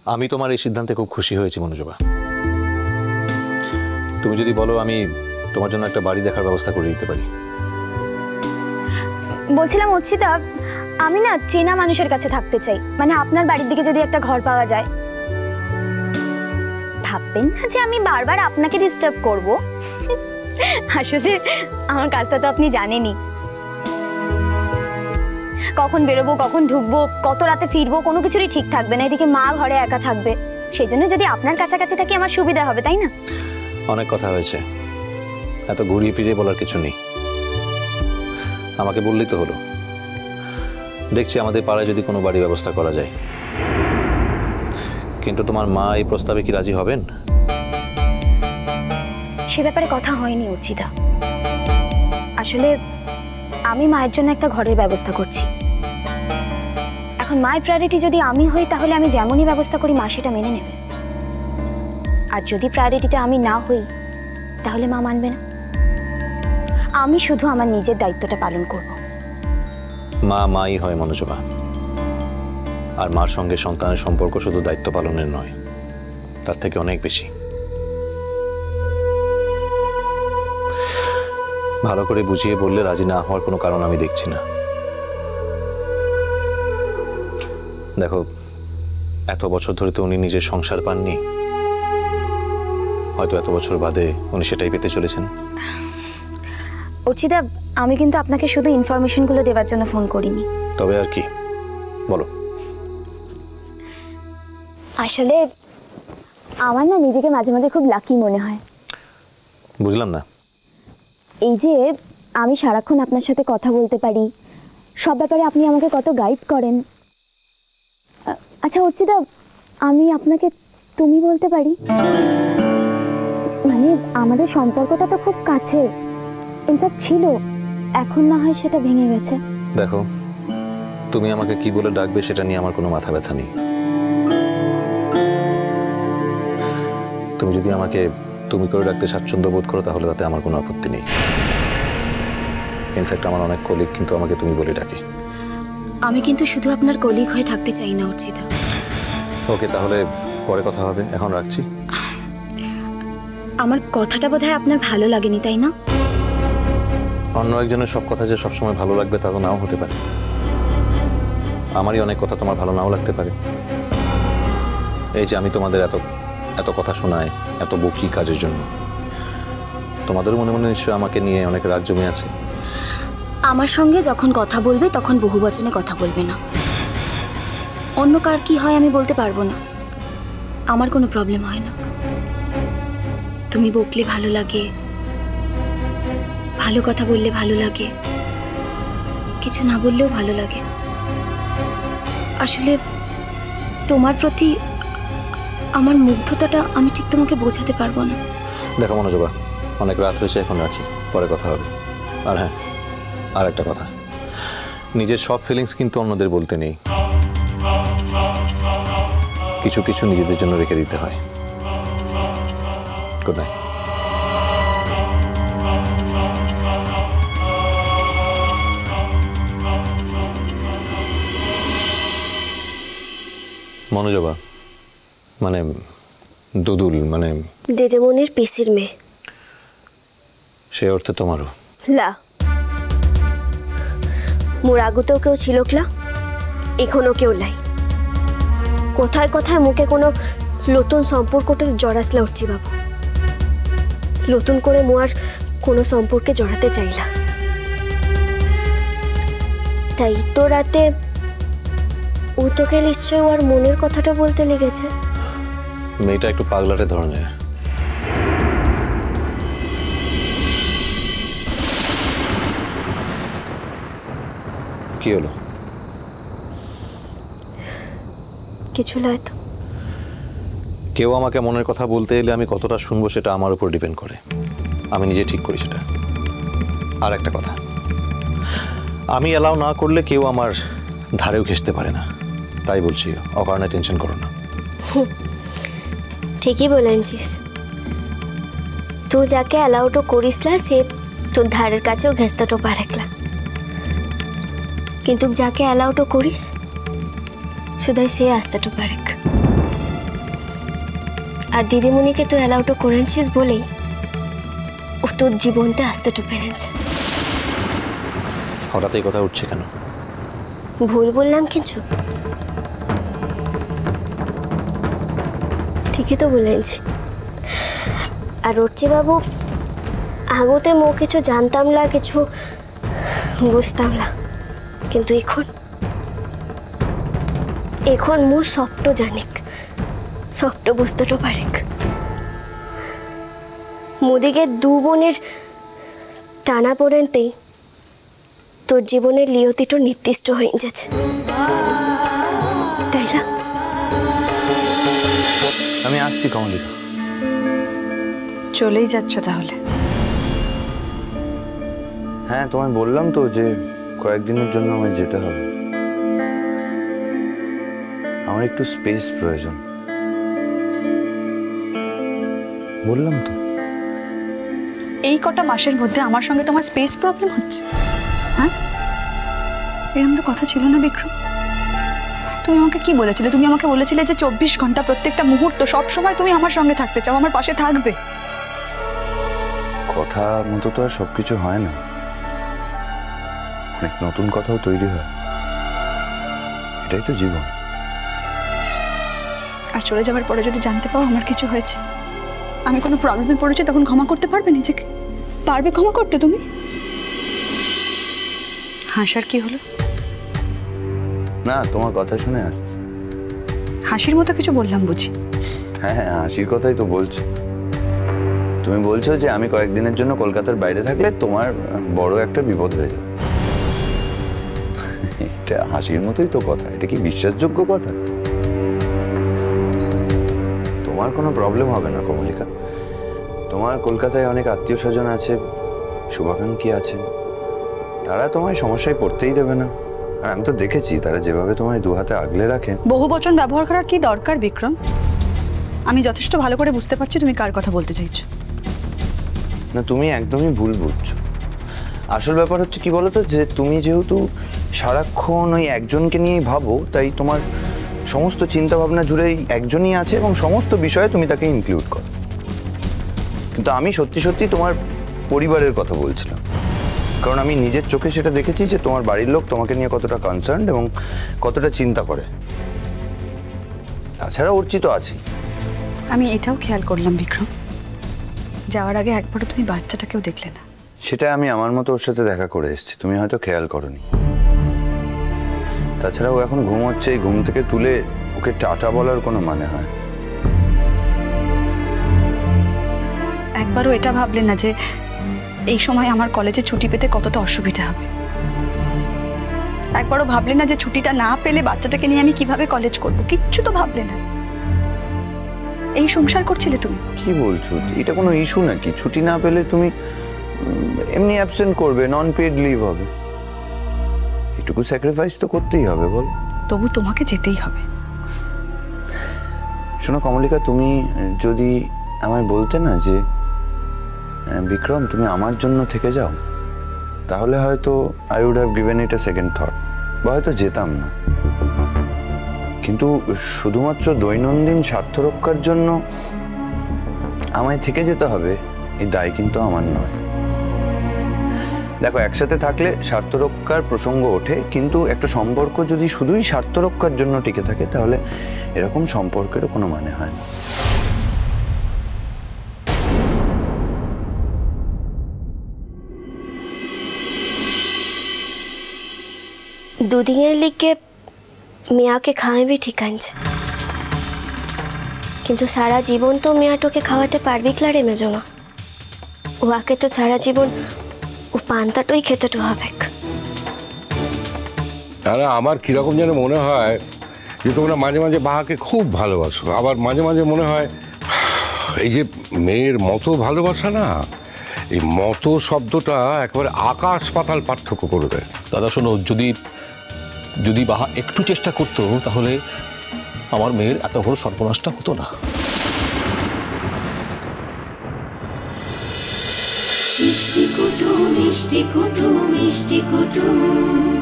আমি তোমার এই সিদ্ধান্তে খুব খুশি হয়েছি মনোজবা। তুমি যদি বলো আমি তোমার জন্য একটা বাড়ি দেখার ব্যবস্থা করে দিতে পারি। বলছিলাম অর্চিতা, আমি না চেনা মানুষের কাছে থাকতে চাই, মানে আপনার বাড়ির দিকে যদি একটা ঘর পাওয়া যায়। ভাববেন না যে আমি বারবার আপনাকে ডিস্টার্ব করব। আসলে আমার কাজটা তো আপনি জানেনই, কখন বেরোবো কখন ঢুকবো কত রাতে ফিরবো কোনো কিছুরই ঠিক থাকবে না। এদিকে মা ঘরে একা থাকবে, সেই জন্য যদি আপনার কাছাকাছি থাকি আমার সুবিধা হবে, তাই না? অনেক কথা হয়েছে, এত ঘুরিয়ে ফিরিয়ে বলার কিছু নেই। আমাকে বললেই তো হলো। দেখছি আমাদের পাড়ায় যদি কোনো বাড়ি ব্যবস্থা করা যায়। কিন্তু তোমার মা এই প্রস্তাবে কি রাজি হবেন? সে ব্যাপারে কথা হয়নি অর্চিতা। আসলে আমি মায়ের জন্য একটা ঘরের ব্যবস্থা করছি। এখন মায়ের প্রায়োরিটি যদি আমি হই তাহলে আমি যেমনই ব্যবস্থা করি মা সেটা মেনে নেবে, আর যদি প্রায়োরিটিটা আমি না হই তাহলে মা মানবে না। আমি শুধু আমার নিজের দায়িত্বটা পালন করব। মা মাই হয় মনোজবা, আর মার সঙ্গে সন্তানের সম্পর্ক শুধু দায়িত্ব পালনের নয়, তার থেকে অনেক বেশি। ভালো করে বুঝিয়ে বললে রাজি না হওয়ার কোনো কারণ আমি দেখছি না। দেখো, এত বছর ধরে তো উনি নিজের সংসার পাননি, হয়তো এত বছর বাদে উনি সেটাই পেতে চলেছেন। অর্চিতা, আমি কিন্তু আপনাকে শুধু ইনফরমেশনগুলো দেওয়ার জন্য ফোন করিনি। তবে আর কি বলো? আসলে আমার না নিজেকে মাঝে মাঝে খুব লাকি মনে হয়। বুঝলাম না। এই যে আমি সারাক্ষণ আপনার সাথে কথা বলতে পারি, সব ব্যাপারে আপনি আমাকে কত গাইড করেন। আচ্ছা অর্চিতা, আমি আপনাকে তুমি বলতে পারি? মানে আমাদের সম্পর্কটা তো খুব কাছের, ইনফ্যাক্ট ছিল, এখন না হয় সেটা ভেঙে গেছে। দেখো, তুমি আমাকে কি বলে ডাকবে সেটা নিয়ে আমার কোনো মাথা ব্যথা নেই। তুমি যদি আমাকে তুমি করে ডাকতে স্বাচ্ছন্দ্য বোধ করো তাহলে তাতে আমার কোনো আপত্তি নেই। ইনফ্যাক্ট আমার অনেক কলিগ কিন্তু আমাকে তুমি বলে ডাকে। আমি কিন্তু শুধু আপনার কলিগ হয়ে থাকতে চাই না অর্চিতা। ওকে, তাহলে পরে কথা হবে, এখন রাখছি। আমার কথাটা বোধহয় আপনার ভালো লাগেনি, তাই না? অন্য একজনের সব কথা যে সবসময় ভালো লাগবে তা তো নাও হতে পারে। আমারই অনেক কথা তোমার ভালো নাও লাগতে পারে। এই যে আমি তোমাদের এত এত কথা শোনাই, এত বকি কাজের জন্য, তোমাদের মনে মনে নিশ্চয়ই আমাকে নিয়ে অনেক রাগ জমে আছে। আমার সঙ্গে যখন কথা বলবে তখন বহু বচনে কথা বলবে না। অন্য কার কি হয় আমি বলতে পারবো না, আমার কোনো প্রবলেম হয় না। তুমি বকলে ভালো লাগে, ভালো কথা বললে ভালো লাগে, কিছু না বললেও ভালো লাগে। আসলে তোমার প্রতি আমার মুগ্ধতাটা আমি ঠিক তোমাকে বোঝাতে পারবো না। দেখো মনোজবা, অনেক রাত হয়েছে, এখন রাখি, পরে কথা হবে। আর হ্যাঁ, আর একটা কথা, নিজের সব ফিলিংস কিন্তু অন্যদের বলতে নেই, কিছু কিছু নিজেদের জন্য রেখে দিতে হয়। Good night. মনোজবা মানে দুদুল, মানে দিদিমণির পিসির মেয়ে। সে অর্থে তোমারও? লা মোর আগুতেও কেউ ছিল ক্লা, এখনো কেউ নাই। কোথায় কোথায় মুখে কোনো নতুন সম্পর্কটা জড়াসলা উঠছি বাবু। নতুন করে মোয়ার কোনো সম্পর্কে জড়াতে চাইলা, তাই তো রাতে ও তোকে নিশ্চয় ওর মনের কথাটা বলতে লেগেছে। মেয়েটা একটু পাগলাটে ধরনের। কি হলো? কিছু নয় তো। কেউ আমাকে মনের কথা বলতে এলে আমি কতটা শুনবো সেটা আমার উপর ডিপেন্ড করে, আমি নিজে ঠিক করি সেটা। আর একটা কথা, আমি অ্যালাউ না করলে কেউ আমার ধারেও ঘেঁষতে পারে না, তাই বলছি অকারণে টেনশন করো না। ঠিকই বলেছিস, তুই যাকে অ্যালাউটো করিস না সে তোর ধারের কাছেও ঘেঁচতেও পারেকলা, কিন্তু যাকে অ্যালাউটো করিস শুধু সে আসতেও পারেক। আর দিদিমণিকে তো অ্যালাউটো করেছিস বলেই ও তোর জীবনটা আসতে পেরেছে। হঠাৎ এই কথা উঠছে কেন? ভুল বললাম কিছু? ঠিকই তো বলেছি। আর রচ্চি বাবু, আগতে মো কিছু জানতাম না, কিছু বুঝতাম না, কিন্তু এখন মো সবটা জানিক, সবটা বুঝতে তো পারিক। মোদিকে দু বোনের টানা পড়েনতেই তোর জীবনের লিয়তিটা নির্দিষ্ট হয়ে যাচ্ছে, তাই না? আমি আসছি কমলিকা। চলেই যাচ্ছ তাহলে? হ্যাঁ, তোমায় বললাম তো যে কয়েকদিনের জন্য আমায় যেতে হবে। আমার একটু স্পেস প্রয়োজন, বললাম তো। এই কটা মাসের মধ্যে আমার সঙ্গে তোমার স্পেস প্রবলেম হচ্ছে? হ্যাঁ, এরকম তো কথা ছিল না বিক্রম। তুমি আমাকে কি বলেছিলে? তুমি আমাকে বলেছিলে যে 24 ঘন্টা প্রত্যেকটা মুহূর্ত সব সময় তুমি আমার সঙ্গে থাকতে চাও, আমার পাশে থাকবে। কথা মতো তো আর সবকিছু হয় না, অনেক নতুন কথাও তৈরি হয়, এটাই তো জীবন। আর চলে যাওয়ার পরে যদি জানতে পাও আমার কিছু হয়েছে, আমি কোনো প্রবলেমে পড়েছি, তখন ক্ষমা করতে পারবে নিজেকে? পারবে ক্ষমা করতে তুমি? হাসার কি হলো? না, তোমার কথা শুনে আসছে। হাসির মতো কিছু বললাম বুঝি? হ্যাঁ হ্যাঁ, হাসির কথাই তো বলছি। তুমি বলছো যে আমি কয়েকদিনের জন্য কলকাতার বাইরে থাকলে তোমার বড় একটা বিপদ হয়ে যাবে। এটা হাসির মতোই তো কথা, এটা কি বিশ্বাসযোগ্য কথা? তোমার কোনো প্রবলেম হবে না কমলিকা। তোমার কলকাতায় অনেক আত্মীয় স্বজন আছে, শুভাকাঙ্ক্ষী আছে, তারা তোমায় সমস্যায় পড়তেই দেবে না। আর আমি তো দেখেছি তারা যেভাবে তোমায় দু হাতে আগলে রাখেন। বহু বচন ব্যবহার করার কি দরকার বিক্রম? আমি যথেষ্ট ভালো করে বুঝতে পারছি তুমি কার কথা বলতে চাইছো। না, তুমি একদমই ভুল বুঝছো। আসল ব্যাপার হচ্ছে কি বলতো, যে তুমি যেহেতু সারাক্ষণ ওই একজনকে নিয়েই ভাবো, তাই তোমার সমস্ত চিন্তা ভাবনা জুড়েই একজনই আছে এবং সমস্ত বিষয়ে তুমি তাকে ইনক্লুড করো। কিন্তু আমি সত্যি সত্যি তোমার পরিবারের কথা বলছিলাম, কারণ আমি নিজের চোখে সেটা দেখেছি যে তোমার বাড়ির লোক তোমাকে নিয়ে কতটা কনসার্নড এবং কতটা চিন্তা করে। তাছাড়া অর্চি তো আছেই। আমি এটাও খেয়াল করলাম বিক্রম, যাওয়ার আগে একবারও তুমি বাচ্চাটাকেও দেখলে না। সেটা আমি আমার মতো ওর সাথে দেখা করে এসেছি, তুমি হয়তো খেয়াল করোনি। তাছাড়া ও এখন ঘুমোচ্ছে, এই ঘুম থেকে তুলে ওকে টাটা বলার কোনো মানে হয়? একবারও এটা ভাবলে না যে এই সময় আমার কলেজে ছুটি পেতে কতটা অসুবিধা হবে? একবারও ভাবলে না যে ছুটিটা না পেলে বাচ্চাটাকে নিয়ে আমি কিভাবে কলেজ করব? কিচ্ছু তো ভাবলে না। এই সংসার করছিলে তুমি। কি বলছো? এটা কোনো ইস্যু নাকি? ছুটি না পেলে তুমি এমনি অ্যাবসেন্ট করবে, নন পেড লিভ হবে। এটুকু স্যাক্রিফাইস তো করতেই হবে, বল। তবু তোমাকে যেতেই হবে। শোনো কমলিকা, তুমি যদি আমায় বলতে না যে বিক্রম তুমি আমার জন্য থেকে যাও, তাহলে হয়তো I would have given it a second thought, বা হয়তো যেতাম না। কিন্তু শুধুমাত্র দৈনন্দিন স্বার্থ রক্ষার জন্য আমায় থেকে যেতে হবে, এই দায় কিন্তু আমার নয়। দেখো, একসাথে থাকলে স্বার্থ রক্ষার প্রসঙ্গ ওঠে, কিন্তু একটা সম্পর্ক যদি শুধুই স্বার্থ রক্ষার জন্য টিকে থাকে, তাহলে এরকম সম্পর্কেরও কোনো মানে হয় না। দুদিনের লিগে মেয়াকে খাওয়াবি ঠিক আছে, কিন্তু সারা জীবন তো মেয়াটোকে খাওয়াতে পারবি ক্লারে মেজমা? ওকে তো সারা জীবন ও পান্তাটাই খেতে তো হবে। না, আমার কিরকম যেন মনে হয় যে তোমরা মাঝে মাঝে বাহাকে খুব ভালোবাসো, আবার মাঝে মাঝে মনে হয় এই যে মেয়ের মতো ভালোবাসা না, এই মতো শব্দটা একেবারে আকাশ পাতাল পার্থক্য করে দেয়। দাদা শোনো, যদি বাহা একটু চেষ্টা করতো তাহলে আমার মেয়ের এত বড় সর্বনাশটা হতো না। মিষ্টি কুটুম মিষ্টি কুটুম মিষ্টি কুটুম।